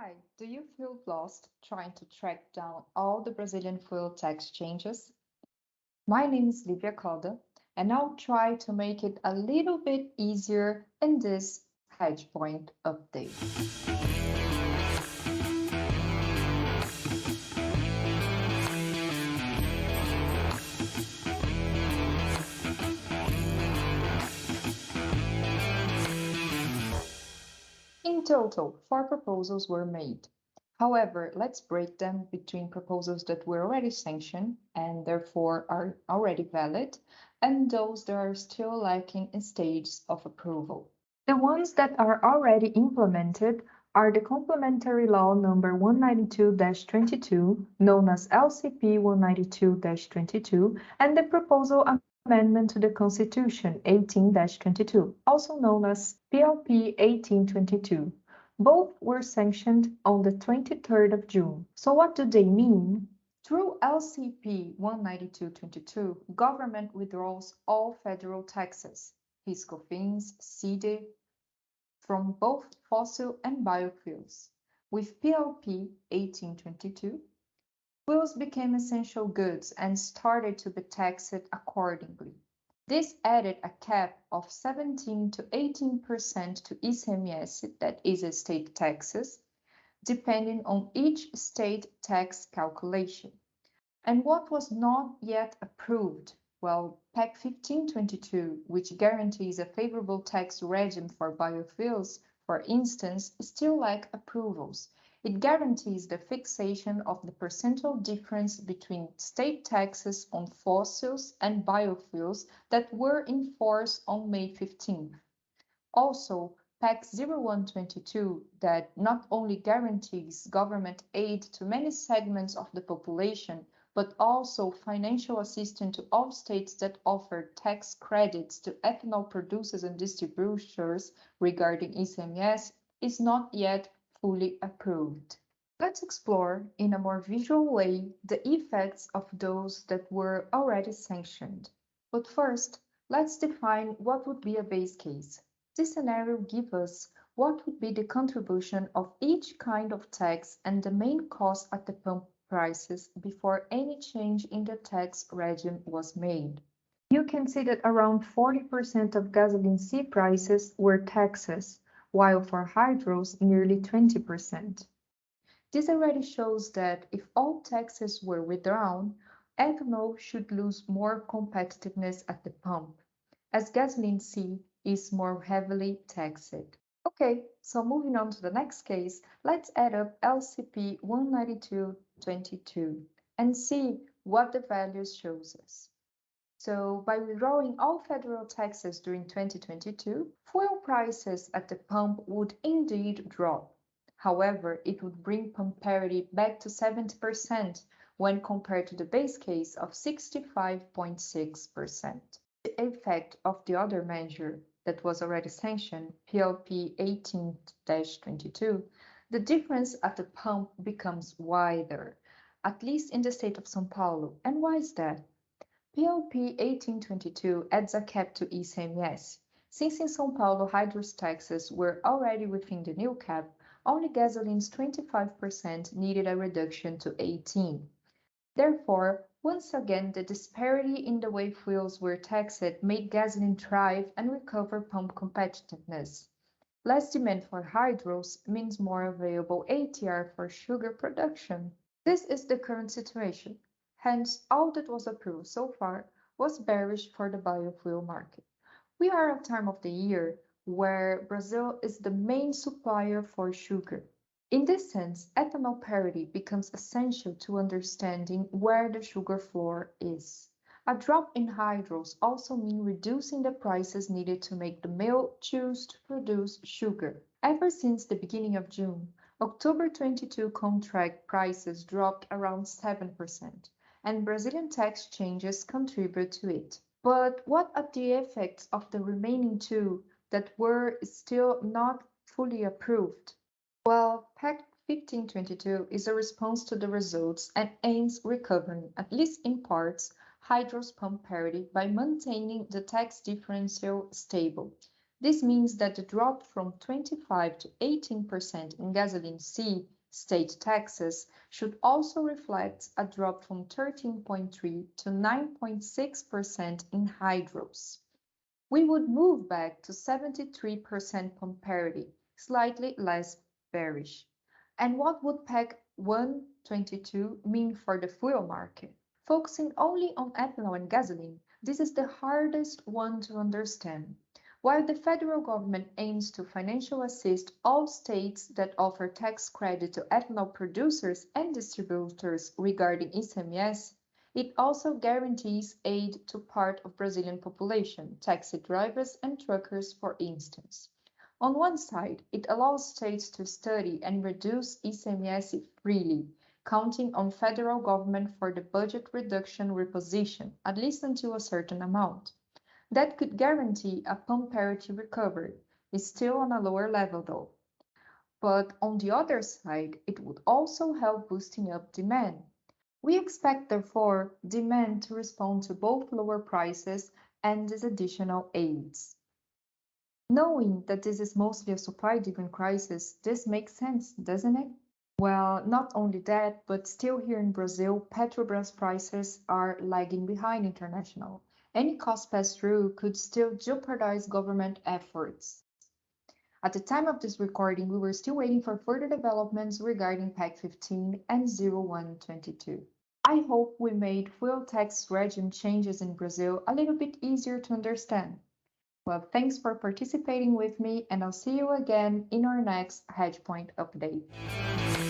Hi, do you feel lost trying to track down all the Brazilian fuel tax changes? My name is Livia Coda, and I'll try to make it a little bit easier in this HEDGEpoint update. In total, 4 proposals were made. However, let's break them between proposals that were already sanctioned and therefore are already valid, and those that are still lacking in stages of approval. The ones that are already implemented are the Complementary Law number 192-22, known as LCP 192-22, and the Proposal Amendment to the Constitution 18-22, also known as PLP 1822. Both were sanctioned on the 23rd of June. So what do they mean? Through LCP 192-22, government withdraws all federal taxes, PIS/COFINS, SEDE, from both fossil and biofuels. With PLP 1822, fuels became essential goods and started to be taxed accordingly. This added a cap of 17 to 18% to ICMS, that is state taxes, depending on each state tax calculation. And what was not yet approved? Well, PEC 1522, which guarantees a favorable tax regime for biofuels, for instance, still lack approvals. It guarantees the fixation of the percentage difference between state taxes on fossils and biofuels that were in force on May 15th. Also, PEC 0122, that not only guarantees government aid to many segments of the population, but also financial assistance to all states that offer tax credits to ethanol producers and distributors regarding ICMS, is not yet fully approved. Let's explore in a more visual way the effects of those that were already sanctioned. But first, let's define what would be a base case. This scenario gives us what would be the contribution of each kind of tax and the main cost at the pump prices before any change in the tax regime was made. You can see that around 40% of gasoline C prices were taxes, while for hydrous nearly 20%. This already shows that if all taxes were withdrawn, ethanol should lose more competitiveness at the pump, as gasoline C is more heavily taxed. Okay, so moving on to the next case, let's add up LCP 192-22 and see what the values shows us. So by withdrawing all federal taxes during 2022, fuel prices at the pump would indeed drop. However, it would bring pump parity back to 70% when compared to the base case of 65.6%. The effect of the other measure that was already sanctioned, PLP 18-22, the difference at the pump becomes wider, at least in the state of São Paulo. And why is that? PLP 1822 adds a cap to ICMS. Since in São Paulo hydrous taxes were already within the new cap, only gasoline's 25% needed a reduction to 18%. Therefore, once again, the disparity in the way fuels were taxed made gasoline thrive and recover pump competitiveness. Less demand for hydrous means more available ATR for sugar production. This is the current situation. Hence, all that was approved so far was bearish for the biofuel market. We are at a time of the year where Brazil is the main supplier for sugar. In this sense, ethanol parity becomes essential to understanding where the sugar floor is. A drop in hydrous also means reducing the prices needed to make the mill choose to produce sugar. Ever since the beginning of June, October 22 contract prices dropped around 7%, and Brazilian tax changes contribute to it. But what are the effects of the remaining two that were still not fully approved? Well, PEC 1522 is a response to the results and aims recovering, at least in parts, hydrous pump parity by maintaining the tax differential stable. This means that the drop from 25 to 18% in gasoline C state taxes should also reflect a drop from 13.3 to 9.6% in hydrous. We would move back to 73% pump parity, slightly less bearish. And what would PEC EP23 mean for the fuel market? Focusing only on ethanol and gasoline, this is the hardest one to understand. While the federal government aims to financially assist all states that offer tax credit to ethanol producers and distributors regarding ICMS, it also guarantees aid to part of Brazilian population, taxi drivers and truckers, for instance. On one side, it allows states to study and reduce ICMS freely, counting on federal government for the budget reduction reposition, at least until a certain amount. That could guarantee a pump parity recovery. It's still on a lower level though. But on the other side, it would also help boosting up demand. We expect, therefore, demand to respond to both lower prices and these additional aids. Knowing that this is mostly a supply-driven crisis, this makes sense, doesn't it? Well, not only that, but still here in Brazil, Petrobras prices are lagging behind international. Any cost pass-through could still jeopardize government efforts. At the time of this recording, we were still waiting for further developments regarding PEC 15 and 0122. I hope we made fuel tax regime changes in Brazil a little bit easier to understand. Well, thanks for participating with me, and I'll see you again in our next HEDGEpoint update.